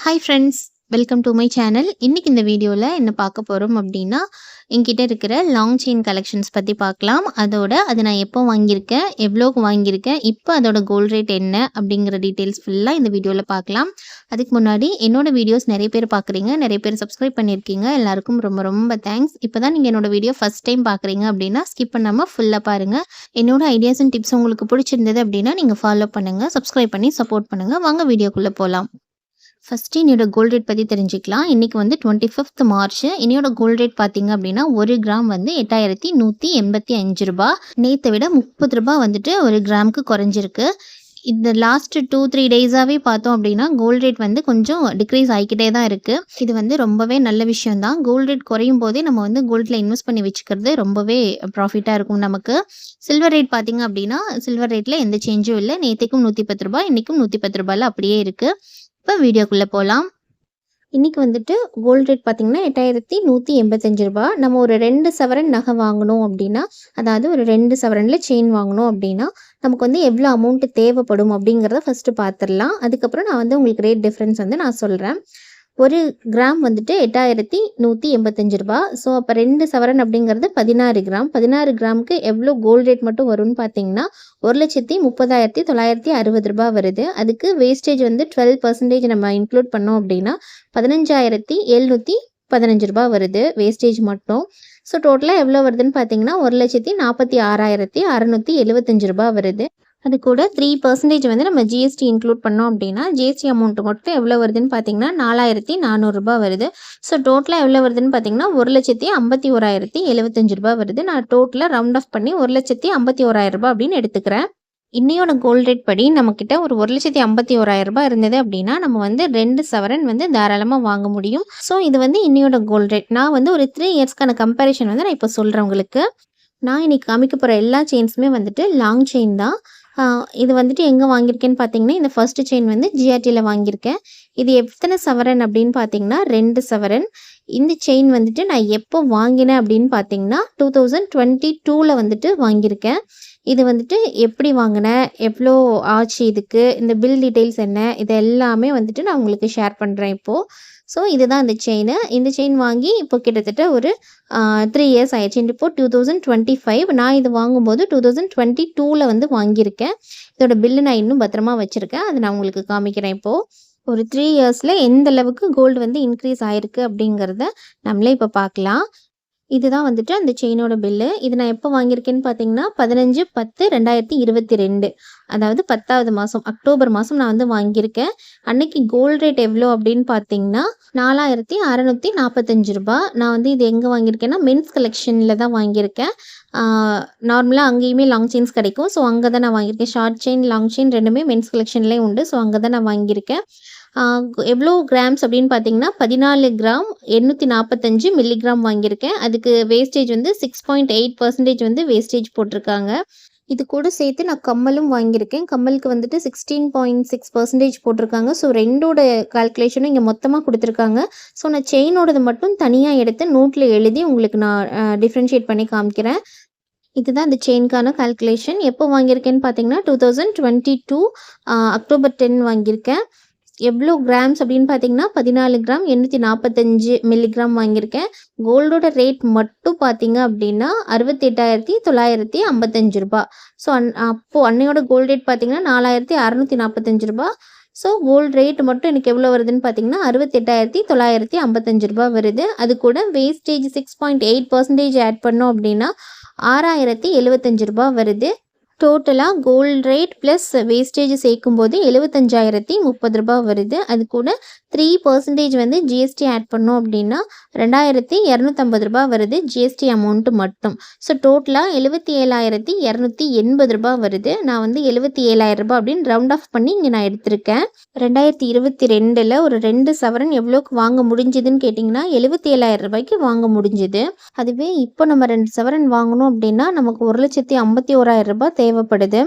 Hi friends, welcome to my channel. இன்றைக்கி இந்த வீடியோவில் என்ன பார்க்க போகிறோம் அப்படின்னா, என்கிட்ட இருக்கிற லாங் செயின் கலெக்ஷன்ஸ் பற்றி பார்க்கலாம். அது நான் எப்போ வாங்கியிருக்கேன், எவ்வளோக்கு வாங்கியிருக்கேன், இப்போ அதோட கோல்ட் ரேட் என்ன அப்படிங்கிற டீட்டெயில்ஸ் ஃபுல்லாக இந்த வீடியோவில் பார்க்கலாம். அதுக்கு முன்னாடி என்னோடய வீடியோஸ் நிறைய பேர் பார்க்குறீங்க, நிறைய பேர் சப்ஸ்கிரைப் பண்ணியிருக்கீங்க. எல்லாருக்கும் ரொம்ப ரொம்ப தேங்க்ஸ். இப்போ தான் நீங்கள் என்னோடய வீடியோ ஃபஸ்ட் டைம் பார்க்குறீங்க அப்படின்னா ஸ்கிப் பண்ணாமல் ஃபுல்லாக பாருங்கள். என்னோட ஐடியாஸ் அண்ட் டிப்ஸ் உங்களுக்கு பிடிச்சிருந்தது அப்படின்னா நீங்கள் ஃபாலோ பண்ணுங்கள், சப்ஸ்கிரைப் பண்ணி சப்போர்ட் பண்ணுங்கள். வாங்க வீடியோக்குள்ளே போகலாம். ஃபஸ்ட்டு என்னோட கோல்ட் ரேட் பற்றி தெரிஞ்சுக்கலாம். இன்றைக்கி வந்து 25 மார்ச். என்னோட கோல்ட் ரேட் பார்த்திங்க அப்படின்னா 1 கிராம் வந்து 8185 ரூபா. நேற்றை விட 30 ரூபா வந்துட்டு ஒரு கிராமுக்கு குறைஞ்சிருக்கு. இந்த லாஸ்ட்டு 2-3 டேஸாகவே பார்த்தோம் அப்படின்னா கோல்ட் ரேட் வந்து கொஞ்சம் டிக்ரீஸ் ஆகிக்கிட்டே தான் இருக்குது. இது வந்து ரொம்பவே நல்ல விஷயந்தான். கோல்ட் ரேட் குறையும் போதே நம்ம வந்து கோல்டில் இன்வெஸ்ட் பண்ணி வச்சுக்கிறது ரொம்பவே ப்ராஃபிட்டாக இருக்கும் நமக்கு. சில்வர் ரேட் பார்த்திங்க அப்படின்னா சில்வர் ரேட்டில் எந்த சேஞ்சும் இல்லை. நேற்றுக்கும் 110 ரூபா, இன்றைக்கும் 110 ரூபாயில் அப்படியே இருக்குது. இப்போ வீடியோக்குள்ளே போகலாம். இன்றைக்கி வந்துட்டு கோல்ட் ரேட் பார்த்திங்கன்னா 8185 ரூபா. நம்ம ஒரு 2 சவரன் நகை வாங்கணும் அப்படின்னா, அதாவது ஒரு 2 சவரனில் செயின் வாங்கணும் அப்படின்னா நமக்கு வந்து எவ்வளோ அமௌண்ட்டு தேவைப்படும் அப்படிங்கிறத ஃபஸ்ட்டு பார்த்துடலாம். அதுக்கப்புறம் நான் வந்து உங்களுக்கு ரேட் டிஃப்ரென்ஸ் வந்து நான் சொல்கிறேன். 1 கிராம் வந்துட்டு 8185 ரூபா. ஸோ அப்போ 2 சவரன் அப்படிங்கிறது 16 கிராம். 16 கிராமுக்கு எவ்வளோ கோல்ட் ரேட் மட்டும் வரும்னு பார்த்தீங்கன்னா 1,30,960 ரூபா வருது. அதுக்கு வேஸ்டேஜ் வந்து 12% நம்ம இன்க்ளூட் பண்ணோம் அப்படின்னா 15,715 ரூபா வருது வேஸ்டேஜ் மட்டும். ஸோ டோட்டலாக எவ்வளோ வருதுன்னு பார்த்தீங்கன்னா 1,46,675 ரூபா வருது. அது கூட 3% வந்து நம்ம ஜிஎஸ்டி இன்க்ளூட் பண்ணோம் அப்படின்னா ஜிஎஸ்டி அமௌண்ட் மட்டும் எவ்வளோ வருதுன்னு பார்த்தீங்கன்னா 4,400 ரூபா வருது. ஸோ டோட்டலாக எவ்வளோ வருதுன்னு பார்த்தீங்கன்னா 1,51,075 ரூபா வருது. நான் டோட்டலாக ரவுண்ட் ஆஃப் பண்ணி 1,51,000 ரூபா அப்படின்னு எடுத்துக்கிறேன். இன்னையோட கோல்ட் ரேட் படி நம்மக்கிட்ட ஒரு 1,51,000 ரூபா இருந்தது அப்படின்னா நம்ம வந்து 2 சவரன் வந்து தாராளமாக வாங்க முடியும். ஸோ இது வந்து இன்னையோட கோல்ட் ரேட். நான் வந்து ஒரு 3 இயர்ஸ்க்கான கம்பேரிஷன் வந்து நான் இப்போ சொல்கிறேன் உங்களுக்கு. நான் இன்றைக்கி காமிக்க போகிற எல்லா செயின்ஸுமே வந்துட்டு லாங் செயின் தான். இது வந்துட்டு எங்கே வாங்கியிருக்கேன்னு பார்த்தீங்கன்னா இந்த ஃபர்ஸ்ட்டு செயின் வந்து ஜிஆர்டியில் வாங்கியிருக்கேன். இது எத்தனை சவரன் அப்படின்னு பார்த்தீங்கன்னா 2 சவரன். இந்த செயின் வந்துட்டு நான் எப்போ வாங்கினேன் அப்படின்னு பார்த்தீங்கன்னா 2022 வந்துட்டு வாங்கியிருக்கேன். இது வந்துட்டு எப்படி வாங்கினேன், எவ்வளோ ஆச்சு, இதுக்கு இந்த பில் டீட்டெயில்ஸ் என்ன, இது எல்லாமே வந்துட்டு நான் உங்களுக்கு ஷேர் பண்ணுறேன் இப்போது. ஸோ இதுதான் இந்த செயின். இந்த செயின் வாங்கி இப்போ கிட்டத்தட்ட ஒரு 3 இயர்ஸ் ஆயிடுச்சு. இப்போ 2025. நான் இது வாங்கும்போது 2022 வந்து வாங்கியிருக்கேன். இதோட பில்லு நான் இன்னும் பத்திரமா வச்சுருக்கேன். அதை நான் உங்களுக்கு காமிக்கிறேன் இப்போது. ஒரு 3 இயர்ஸில் எந்த அளவுக்கு கோல்டு வந்து இன்க்ரீஸ் ஆகிருக்கு அப்படிங்கிறத நம்மளே இப்போ பார்க்கலாம். இதுதான் வந்துட்டு அந்த செயினோட பில்லு. இது நான் எப்போ வாங்கியிருக்கேன்னு பார்த்தீங்கன்னா 15/10/2022, அதாவது 10வது மாதம் அக்டோபர் மாதம் நான் வந்து வாங்கியிருக்கேன். அன்னைக்கு கோல்ட் ரேட் எவ்வளோ அப்படின்னு பார்த்தீங்கன்னா 4,645 ரூபா. நான் வந்து இது எங்கே வாங்கியிருக்கேன்னா மென்ஸ் கலெக்ஷனில் தான் வாங்கியிருக்கேன். நார்மலாக அங்கேயுமே லாங் செயின்ஸ் கிடைக்கும். ஸோ அங்கே தான் நான் வாங்கியிருக்கேன். ஷார்ட் செயின், லாங் செயின் ரெண்டுமே மென்ஸ் கலெக்ஷன்லேயே உண்டு. ஸோ அங்கே தான் நான் வாங்கியிருக்கேன். எவ்வளோ கிராம்ஸ் அப்படின்னு பார்த்தீங்கன்னா 14 கிராம் 845 மில்லிகிராம் வாங்கியிருக்கேன். அதுக்கு வேஸ்டேஜ் வந்து 6.8% வந்து வேஸ்டேஜ் போட்டிருக்காங்க. இது கூட சேர்த்து நான் கம்மலும் வாங்கியிருக்கேன். கம்மலுக்கு வந்துட்டு 16.6% போட்டிருக்காங்க. ஸோ ரெண்டோட கால்குலேஷனும் இங்கே மொத்தமாக கொடுத்துருக்காங்க. ஸோ நான் செயினோடது மட்டும் தனியாக எடுத்து நோட்டில் எழுதி உங்களுக்கு நான் டிஃப்ரென்ஷியேட் பண்ணி காமிக்கிறேன். இதுதான் இந்த செயின்கான கால்குலேஷன். எப்போ வாங்கியிருக்கேன்னு பார்த்தீங்கன்னா 2022 அக்டோபர் 10 வாங்கியிருக்கேன். எவ்வளோ கிராம்ஸ் அப்படின்னு பார்த்தீங்கன்னா 14 கிராம் 845 மில்லிகிராம் வாங்கியிருக்கேன். கோல்டோட ரேட் மட்டும் பார்த்தீங்க அப்படின்னா 68,955 ரூபா. ஸோ அப்போது அன்னையோட கோல்ட் ரேட் பார்த்தீங்கன்னா 4,645 ரூபா. ஸோ கோல்டு ரேட் மட்டும் எனக்கு எவ்வளோ வருதுன்னு பார்த்தீங்கன்னா 68,955 ரூபா வருது. அது கூட வேஸ்டேஜ் 6.8% ஆட் பண்ணோம் அப்படின்னா 6,075 ரூபா வருது. டோட்டலாக கோல்ட் ரேட் ப்ளஸ் வேஸ்டேஜ் சேர்க்கும்போது 75,030 ரூபா வருது. அது கூட 3% வந்து ஜிஎஸ்டி ஆட் பண்ணோம் அப்படின்னா 2,250 ரூபா வருது ஜிஎஸ்டி அமௌண்ட்டு மட்டும். ஸோ டோட்டலாக 77,280 ரூபா வருது. நான் வந்து 77,000 ரூபா அப்படின்னு ரவுண்ட் ஆஃப் பண்ணி இங்கே நான் எடுத்திருக்கேன். 2022 ஒரு 2 சவரன் எவ்வளோக்கு வாங்க முடிஞ்சுதுன்னு கேட்டிங்கன்னா 77,000 ரூபாய்க்கு வாங்க முடிஞ்சுது. அதுவே இப்போ நம்ம 2 சவரன் வாங்கணும் அப்படின்னா நமக்கு 1,51,000 ரூபா தேவை தேவைப்படுது.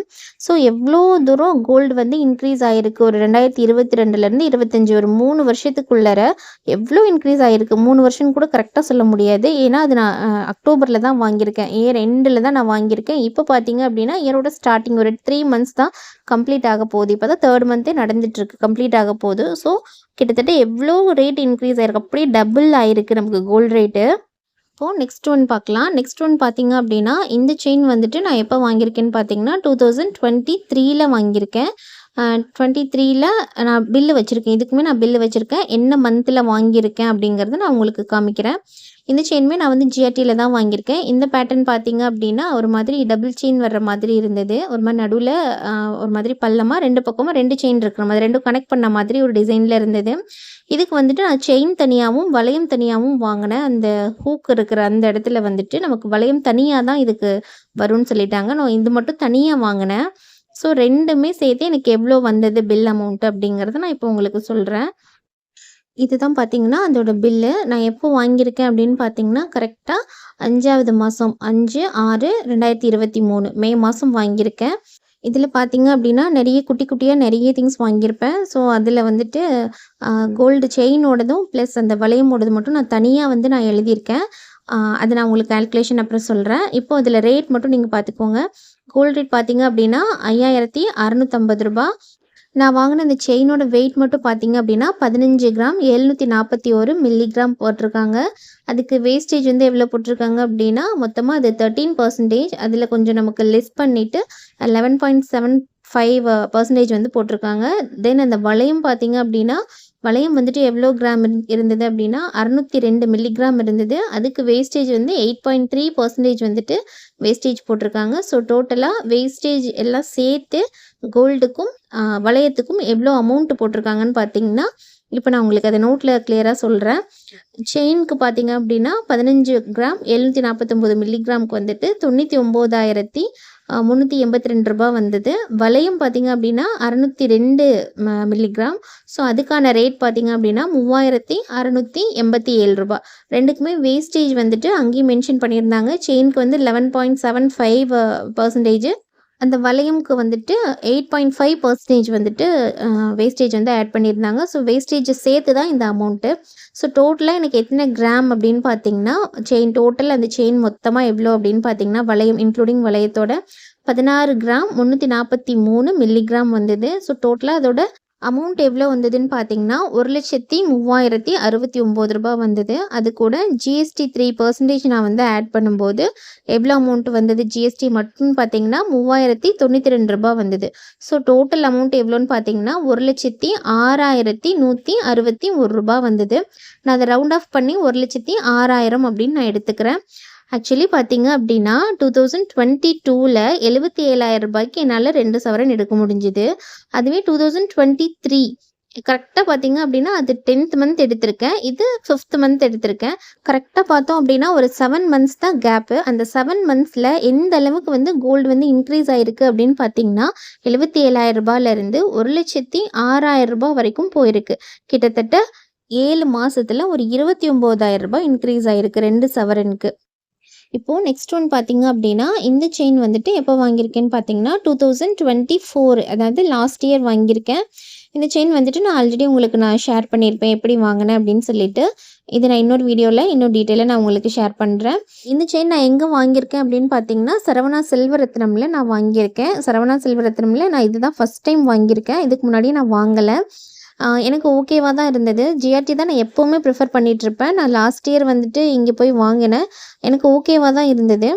ஸோ எவ்வளோ தூரம் கோல்டு வந்து இன்க்ரீஸ் ஆகிருக்கு ஒரு 2022லேருந்து 25 ஒரு 3 வருஷத்துக்குள்ளர எவ்வளோ இன்க்ரீஸ் ஆகிருக்கு. 3 வருஷம் கூட கரெக்டாக சொல்ல முடியாது. ஏன்னா அது நான் அக்டோபரில் தான் வாங்கியிருக்கேன். இயர் எண்டில் தான் நான் வாங்கியிருக்கேன். இப்போ பார்த்தீங்க அப்படின்னா இயரோட ஸ்டார்டிங் ஒரு 3 மந்த்ஸ் தான் கம்ப்ளீட் ஆக போகுது. இப்போ தான் 3rd மந்த்தே நடந்துட்டுருக்கு, கம்ப்ளீட் ஆக போகுது. ஸோ கிட்டத்தட்ட எவ்வளோ ரேட் இன்க்ரீஸ் ஆகிருக்கு, அப்படியே டபுள் ஆகிருக்கு நமக்கு கோல்டு ரேட்டு. இப்போது நெக்ஸ்ட் ஒன் பார்க்கலாம். நெக்ஸ்ட் ஒன் பார்த்தீங்க அப்படின்னா இந்த செயின் வந்துட்டு நான் எப்போ வாங்கியிருக்கேன்னு பார்த்தீங்கன்னா 2023ல் வாங்கியிருக்கேன். 23ல் நான் பில்லு வச்சுருக்கேன். இதுக்குமே நான் பில்லு வச்சுருக்கேன். என்ன மந்தில் வாங்கியிருக்கேன் அப்படிங்கிறத நான் உங்களுக்கு காமிக்கிறேன். இந்த செயினுமே நான் வந்து ஜிஆர்டியில் தான் வாங்கியிருக்கேன். இந்த பேட்டர்ன் பார்த்தீங்க அப்படின்னா ஒரு மாதிரி டபுள் செயின் வர்ற மாதிரி இருந்தது. ஒரு மாதிரி நடுவில் ஒரு மாதிரி பள்ளமாக 2 பக்கமும் 2 செயின் இருக்கிற மாதிரி 2 கனெக்ட் பண்ண மாதிரி ஒரு டிசைனில் இருந்தது. இதுக்கு வந்துட்டு நான் செயின் தனியாகவும் வளையம் தனியாகவும் வாங்கினேன். அந்த ஹூக் இருக்கிற அந்த இடத்துல வந்துட்டு நமக்கு வளையம் தனியாக தான் இதுக்கு வரும்னு சொல்லிட்டாங்க. நான் இது மட்டும் தனியாக வாங்கினேன். ஸோ 2மே சேர்த்து எனக்கு எவ்வளோ வந்தது பில் அமௌண்ட் அப்படிங்கிறத நான் இப்போ உங்களுக்கு சொல்கிறேன். இதுதான் பார்த்தீங்கன்னா அதோட பில்லு. நான் எப்போ வாங்கியிருக்கேன் அப்படின்னு பார்த்தீங்கன்னா கரெக்டாக 5வது மாதம் 5/6/2023 மே மாதம் வாங்கியிருக்கேன். இதில் பார்த்தீங்க அப்படின்னா நிறைய குட்டி குட்டியாக நிறைய திங்ஸ் வாங்கியிருப்பேன். ஸோ அதில் வந்துட்டு கோல்டு செயினோடதும் ப்ளஸ் அந்த வளையமோடது மட்டும் நான் தனியாக வந்து நான் எழுதியிருக்கேன். அது நான் உங்களுக்கு கால்குலேஷன் அப்புறம் சொல்கிறேன். இப்போ அதில் ரேட் மட்டும் நீங்கள் பார்த்துக்கோங்க. கோல்டு ரேட் பார்த்தீங்க அப்படின்னா ரூ. 5650. நான் வாங்கின இந்த செயினோட வெயிட் மட்டும் பார்த்தீங்க அப்படின்னா 15 கிராம் 741 மில்லிகிராம் போட்டிருக்காங்க. அதுக்கு வேஸ்டேஜ் வந்து எவ்வளோ போட்டிருக்காங்க அப்படின்னா மொத்தமாக அது 13%. அதில் கொஞ்சம் நமக்கு லெஸ் பண்ணிவிட்டு 11.75% வந்து போட்டிருக்காங்க. தென் அந்த வளையம் பார்த்தீங்க அப்படின்னா வளையம் வந்துட்டு எவ்வளோ கிராம் இருந்தது அப்படின்னா 602 மில்லிகிராம் இருந்தது. அதுக்கு வேஸ்டேஜ் வந்து 8.3% வந்துட்டு வேஸ்டேஜ் போட்டிருக்காங்க. ஸோ டோட்டலாக வேஸ்டேஜ் எல்லாம் சேர்த்து கோல்டுக்கும் வளையத்துக்கும் எவ்வளோ அமௌண்ட் போட்டிருக்காங்கன்னு பார்த்தீங்கன்னா இப்போ நான் உங்களுக்கு அதை நோட்டில் கிளியராக சொல்கிறேன். செயினுக்கு பார்த்தீங்க அப்படின்னா 15 கிராம் 749 மில்லிகிராமுக்கு வந்துட்டு 99,382 ரூபா வந்தது. வளையம் பார்த்தீங்க அப்படின்னா 602 மில்லிகிராம். ஸோ அதுக்கான ரேட் பார்த்தீங்க அப்படின்னா 3687 ரூபா. ரெண்டுக்குமே வேஸ்டேஜ் வந்துட்டு அங்கேயும் மென்ஷன் பண்ணியிருந்தாங்க. செயினுக்கு வந்து 11.75%, அந்த வளையம்க்கு வந்துட்டு 8.5% வந்துட்டு வேஸ்டேஜ் வந்து ஆட் பண்ணியிருந்தாங்க. ஸோ வேஸ்டேஜை சேர்த்து தான் இந்த அமௌண்ட்டு. ஸோ டோட்டலாக எனக்கு எத்தனை கிராம் அப்படின்னு பார்த்தீங்கன்னா செயின் டோட்டல் அந்த செயின் மொத்தமாக எவ்வளோ அப்படின்னு பார்த்தீங்கன்னா வளையம் இன்க்ளூடிங் வளையத்தோட 16 கிராம் 343 மில்லிகிராம் வந்தது. ஸோ டோட்டலாக அதோட அமௌண்ட் எவ்வளோ வந்ததுன்னு பார்த்தீங்கன்னா 1,30,069 ரூபா வந்தது. அது கூட ஜிஎஸ்டி 3% நான் வந்து ஆட் பண்ணும்போது எவ்வளோ அமௌண்ட் வந்தது ஜிஎஸ்டி மட்டும் பார்த்தீங்கன்னா 3,092 ரூபா வந்தது. ஸோ டோட்டல் அமௌண்ட் எவ்வளோன்னு பார்த்தீங்கன்னா 1,06,161 ரூபா வந்தது. நான் அதை ரவுண்ட் ஆஃப் பண்ணி 1,06,000 அப்படின்னு நான் எடுத்துக்கிறேன். ஆக்சுவலி பார்த்தீங்க அப்படின்னா 2022ல் 77,000 ரூபாய்க்கு என்னால் 2 சவரன் எடுக்க முடிஞ்சுது. அதுவே 2023 கரெக்டாக பார்த்தீங்க அப்படின்னா அது 10th மந்த் எடுத்திருக்கேன். இது 5th மந்த் எடுத்திருக்கேன். கரெக்டாக பார்த்தோம் அப்படின்னா ஒரு 7 மந்த்ஸ் தான் கேப்பு. அந்த 7 மந்த்ஸில் எந்த அளவுக்கு வந்து கோல்டு வந்து இன்க்ரீஸ் ஆகிருக்கு அப்படின்னு பார்த்தீங்கன்னா 77,000 ரூபாயிலேருந்து 1,06,000 ரூபா வரைக்கும் போயிருக்கு. கிட்டத்தட்ட 7 மாதத்தில் ஒரு 29,000 ரூபாய் இன்க்ரீஸ் ஆகிருக்கு 2 சவரனுக்கு. இப்போது நெக்ஸ்ட் ஒன் பார்த்தீங்க அப்படின்னா இந்த செயின் வந்துட்டு எப்போ வாங்கியிருக்கேன்னு பார்த்தீங்கன்னா 2024 அதாவது லாஸ்ட் இயர் வாங்கியிருக்கேன். இந்த செயின் வந்துட்டு நான் ஆல்ரெடி உங்களுக்கு நான் ஷேர் பண்ணியிருப்பேன் எப்படி வாங்கினேன் அப்படின்னு சொல்லிட்டு. இது நான் இன்னொரு வீடியோவில் இன்னும் டீட்டெயிலாக நான் உங்களுக்கு ஷேர் பண்ணுறேன். இந்த செயின் நான் எங்கே வாங்கியிருக்கேன் அப்படின்னு பார்த்தீங்கன்னா சரவணா செல்வரத்னமில் நான் வாங்கியிருக்கேன். சரவணா செல்வரத்னமில் நான் இதுதான் ஃபஸ்ட் டைம் வாங்கியிருக்கேன். இதுக்கு முன்னாடி நான் வாங்கலை. எனக்கு ஓகேவாக தான் இருந்தது. ஜிஆர்டி தான் நான் எப்போவுமே ப்ரிஃபர் பண்ணிகிட்ருப்பேன். நான் லாஸ்ட் இயர் வந்துட்டு இங்கே போய் வாங்கினேன். எனக்கு ஓகேவாக தான் இருந்தது.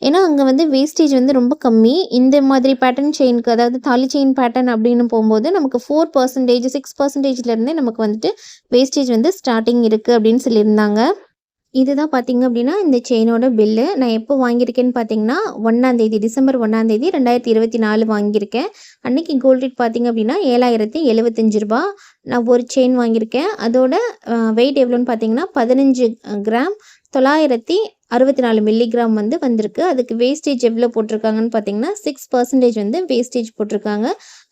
ஏன்னா அங்கே வந்து வேஸ்டேஜ் வந்து ரொம்ப கம்மி. இந்த மாதிரி பேட்டர்ன் செயினுக்கு அதாவது தாலி செயின் பேட்டர்ன் அப்படின்னு போகும்போது நமக்கு 4% 6%லேருந்தே நமக்கு வந்துட்டு வேஸ்டேஜ் வந்து ஸ்டார்டிங் இருக்குது அப்படின்னு சொல்லியிருந்தாங்க. இதுதான் பார்த்தீங்க அப்படின்னா இந்த செயினோட பில்லு. நான் எப்போ வாங்கியிருக்கேன்னு பார்த்தீங்கன்னா 1ஆம் தேதி டிசம்பர் 1ஆம் தேதி 2024 வாங்கியிருக்கேன். அன்றைக்கி கோல்ட் ரேட் பார்த்தீங்க அப்படின்னா 7,075 ரூபா. நான் ஒரு செயின் வாங்கியிருக்கேன். அதோட வெயிட் எவ்வளோன்னு பார்த்தீங்கன்னா 15 கிராம் 964 மில்லிகிராம் வந்து வந்திருக்கு. அதுக்கு வேஸ்டேஜ் எவ்வளோ போட்டிருக்காங்கன்னு பார்த்தீங்கன்னா 6% வந்து வேஸ்டேஜ் போட்டிருக்காங்க.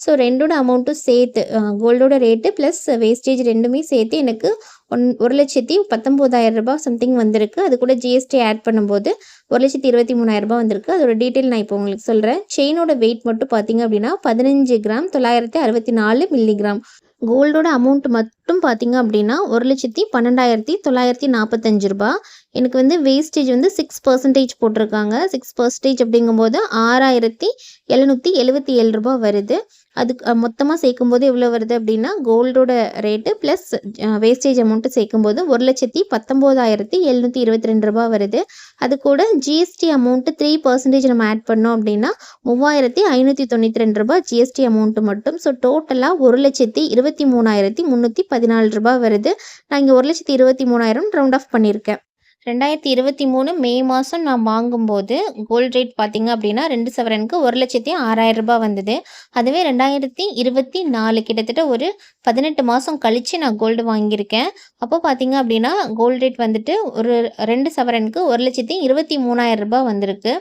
ஸோ ரெண்டோட அமௌண்ட்டும் சேர்த்து கோல்டோட ரேட்டு ப்ளஸ் வேஸ்டேஜ் ரெண்டுமே சேர்த்து எனக்கு 1,19,000 ரூபாய் சம்திங் வந்திருக்கு. அது கூட ஜிஎஸ்டி ஆட் பண்ணும்போது 1,23,000 ரூபாய் வந்திருக்கு. அதோட டீட்டெயில் நான் இப்போ உங்களுக்கு சொல்கிறேன். செயினோட வெயிட் மட்டும் பார்த்தீங்க அப்படின்னா 15 கிராம் 964 மில்லிகிராம். கோல்டோட அமௌண்ட் மட்டும் பார்த்தீங்க அப்படின்னா 1,12,945 ரூபாய். எனக்கு வந்து வேஸ்டேஜ் வந்து 6% போட்டிருக்காங்க. 6% அப்படிங்கும்போது 6,777 ரூபாய் வருது. அதுக்கு மொத்தமாக சேர்க்கும்போது எவ்வளோ வருது அப்படின்னா கோல்டோட ரேட்டு ப்ளஸ் வேஸ்டேஜ் அமௌண்ட்டு சேர்க்கும்போது 1,19,722 ரூபாய் வருது. அது கூட ஜிஎஸ்டி அமௌண்ட்டு 3% நம்ம ஆட் பண்ணோம் அப்படின்னா 3,592 ரூபாய் ஜிஎஸ்டி அமௌண்ட்டு மட்டும். ஸோ டோட்டலாக 1,23,314 ரூபாய் வருது. நான் இங்கே 1,23,000 ரவுண்ட் ஆஃப் பண்ணியிருக்கேன். 2023 மே மாதம் நான் வாங்கும்போது கோல்ட் ரேட் பார்த்தீங்க அப்படின்னா 2 சவரனுக்கு 1,06,000 ரூபாய் வந்தது. அதுவே 2024 கிட்டத்தட்ட ஒரு 18 மாதம் கழித்து நான் கோல்டு வாங்கியிருக்கேன். அப்போ பார்த்தீங்க அப்படின்னா கோல்ட் ரேட் வந்துட்டு ஒரு 2 சவரனுக்கு 1,23,000 ரூபாய் வந்திருக்கு.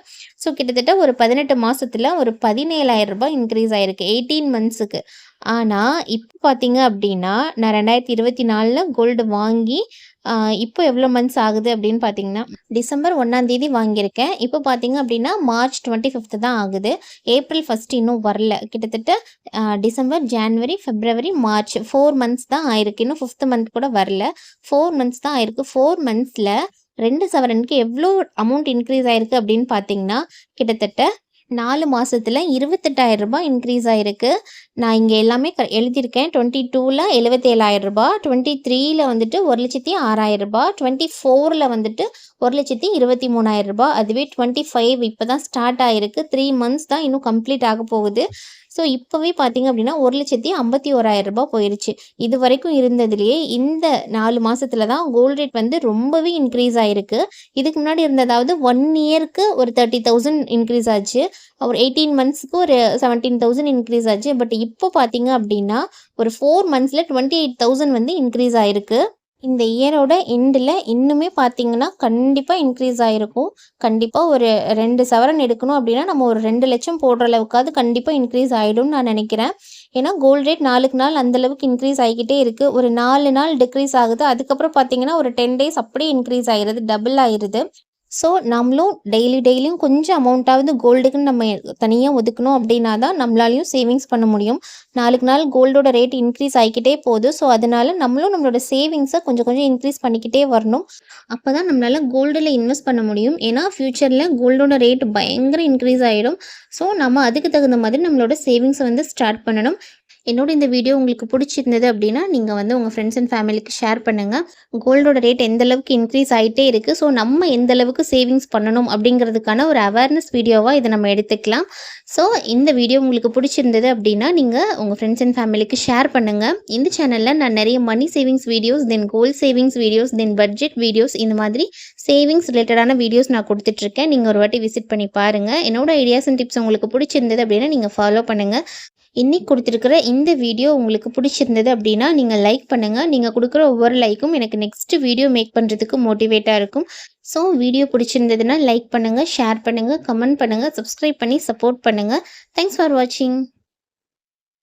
ஸோ கிட்டத்தட்ட ஒரு 18 மாதத்தில் ஒரு 17,000 ரூபாய் இன்க்ரீஸ் ஆகிருக்கு 18 மந்த்ஸுக்கு. ஆனால் இப்போ பார்த்தீங்க அப்படின்னா நான் 2024 கோல்டு வாங்கி இப்போ எவ்வளோ மந்த்ஸ் ஆகுது அப்படின்னு பார்த்தீங்கன்னா டிசம்பர் 1 வாங்கியிருக்கேன். இப்போ பார்த்தீங்க அப்படின்னா மார்ச் 25 தான் ஆகுது. ஏப்ரல் 1 இன்னும் வரல. கிட்டத்தட்ட டிசம்பர், ஜான்வரி, பிப்ரவரி, மார்ச் 4 மந்த்ஸ் தான் ஆயிருக்கு. இன்னும் 5th மந்த் கூட வரல. 4 மந்த்ஸ் தான் ஆயிருக்கு. 4 மந்த்ஸில் 2 சவரனுக்கு எவ்வளோ அமௌண்ட் இன்க்ரீஸ் ஆயிருக்கு அப்படின்னு பார்த்தீங்கன்னா கிட்டத்தட்ட 4 மாதத்தில் 28,000 ரூபாய் இன்க்ரீஸ் ஆகிருக்கு. நான் இங்கே எல்லாமே எழுதியிருக்கேன். 22ல் 77,000 ரூபாய், 23ல் வந்துட்டு 1,06,000 ரூபாய், 24ல் வந்துட்டு 1,23,000 ரூபாய். அதுவே 25 இப்போ தான் ஸ்டார்ட் ஆகிருக்கு. 3 மந்த்ஸ் தான் இன்னும் கம்ப்ளீட் ஆக போகுது. ஸோ இப்போவே பார்த்தீங்க அப்படின்னா 1,51,000 ரூபாய் போயிடுச்சு. இது வரைக்கும் இருந்ததுலேயே இந்த 4 மாதத்துல தான் கோல்ட் ரேட் வந்து ரொம்பவே இன்க்ரீஸ் ஆகிருக்கு. இதுக்கு முன்னாடி இருந்ததாவது 1 இயருக்கு ஒரு 30,000 இன்க்ரீஸ் ஆச்சு. ஒரு 18 மந்த்ஸ்க்கு ஒரு 17,000 இன்க்ரீஸ் ஆச்சு. பட் இப்போ பார்த்தீங்க அப்படின்னா ஒரு 4 மந்த்ஸில் 28,000 வந்து இன்க்ரீஸ் ஆகிருக்கு. இந்த இயரோட எண்டில் இன்னுமே பார்த்தீங்கன்னா கண்டிப்பாக இன்க்ரீஸ் ஆகிருக்கும். கண்டிப்பாக ஒரு 2 சவரன் எடுக்கணும் அப்படின்னா நம்ம ஒரு 2 லட்சம் போடுற அளவுக்காவது கண்டிப்பாக இன்க்ரீஸ் ஆகிடும்னு நான் நினைக்கிறேன். ஏன்னா கோல்ட் ரேட் நாளுக்கு நாள் அந்தளவுக்கு இன்க்ரீஸ் ஆகிக்கிட்டே இருக்குது. ஒரு 4 நாள் டிக்ரீஸ் ஆகுது. அதுக்கப்புறம் பார்த்தீங்கன்னா ஒரு 10 டேஸ் அப்படியே இன்க்ரீஸ் ஆகிடுது, டபுள் ஆகிடுது. ஸோ நம்மளும் டெய்லியும் கொஞ்சம் அமௌண்ட்டாவது கோல்டுக்குன்னு நம்ம தனியாக ஒதுக்கணும் அப்படின்னா தான் நம்மளாலையும் சேவிங்ஸ் பண்ண முடியும். நாளுக்கு நாள் கோல்டோட ரேட் இன்க்ரீஸ் ஆகிக்கிட்டே போகுது. ஸோ அதனால் நம்மளும் நம்மளோட சேவிங்ஸை கொஞ்சம் இன்க்ரீஸ் பண்ணிக்கிட்டே வரணும். அப்போ தான் நம்மளால் கோல்டில் இன்வெஸ்ட் பண்ண முடியும். ஏன்னா ஃப்யூச்சரில் கோல்டோட ரேட் பயங்கர இன்க்ரீஸ் ஆகிடும். ஸோ நம்ம அதுக்கு தகுந்த மாதிரி நம்மளோட சேவிங்ஸை வந்து ஸ்டார்ட் பண்ணணும். என்னோட இந்த வீடியோ உங்களுக்கு பிடிச்சிருந்தது அப்படின்னா நீங்கள் வந்து உங்கள் ஃப்ரெண்ட்ஸ் அண்ட் ஃபேமிலிக்கு ஷேர் பண்ணுங்கள். கோல்டோட ரேட் எந்த அளவுக்கு இன்க்ரீஸ் ஆகிட்டே இருக்குது. ஸோ நம்ம எந்த அளவுக்கு சேவிங்ஸ் பண்ணணும் அப்படிங்கிறதுக்கான ஒரு அவேர்னஸ் வீடியோவாக இதை நம்ம எடுத்துக்கலாம். ஸோ இந்த வீடியோ உங்களுக்கு பிடிச்சிருந்தது அப்படின்னா நீங்கள் உங்கள் ஃப்ரெண்ட்ஸ் அண்ட் ஃபேமிலிக்கு ஷேர் பண்ணுங்கள். இந்த சேனலில் நான் நிறைய money savings videos, then gold savings videos, then budget videos, இந்த மாதிரி சேவிங்ஸ் ரிலேட்டடான வீடியோஸ் நான் கொடுத்துட்ருக்கேன். நீங்கள் ஒரு வாட்டி விசிட் பண்ணி பாருங்கள். என்னோட ஐடியாஸ் அண்ட் டிப்ஸ் உங்களுக்கு பிடிச்சிருந்தது அப்படின்னா நீங்கள் ஃபாலோ பண்ணுங்கள். இன்னைக்கு கொடுத்துருக்கிற இந்த வீடியோ உங்களுக்கு பிடிச்சிருந்தது அப்படின்னா நீங்கள் லைக் பண்ணுங்கள். நீங்கள் கொடுக்குற ஒவ்வொரு லைக்கும் எனக்கு நெக்ஸ்ட் வீடியோ மேக் பண்ணுறதுக்கு மோட்டிவேட்டாக இருக்கும். ஸோ வீடியோ பிடிச்சிருந்ததுன்னா லைக் பண்ணுங்கள், ஷேர் பண்ணுங்கள், கமெண்ட் பண்ணுங்கள், சப்ஸ்கிரைப் பண்ணி சப்போர்ட் பண்ணுங்கள். தேங்க்ஸ் ஃபார் வாட்சிங்.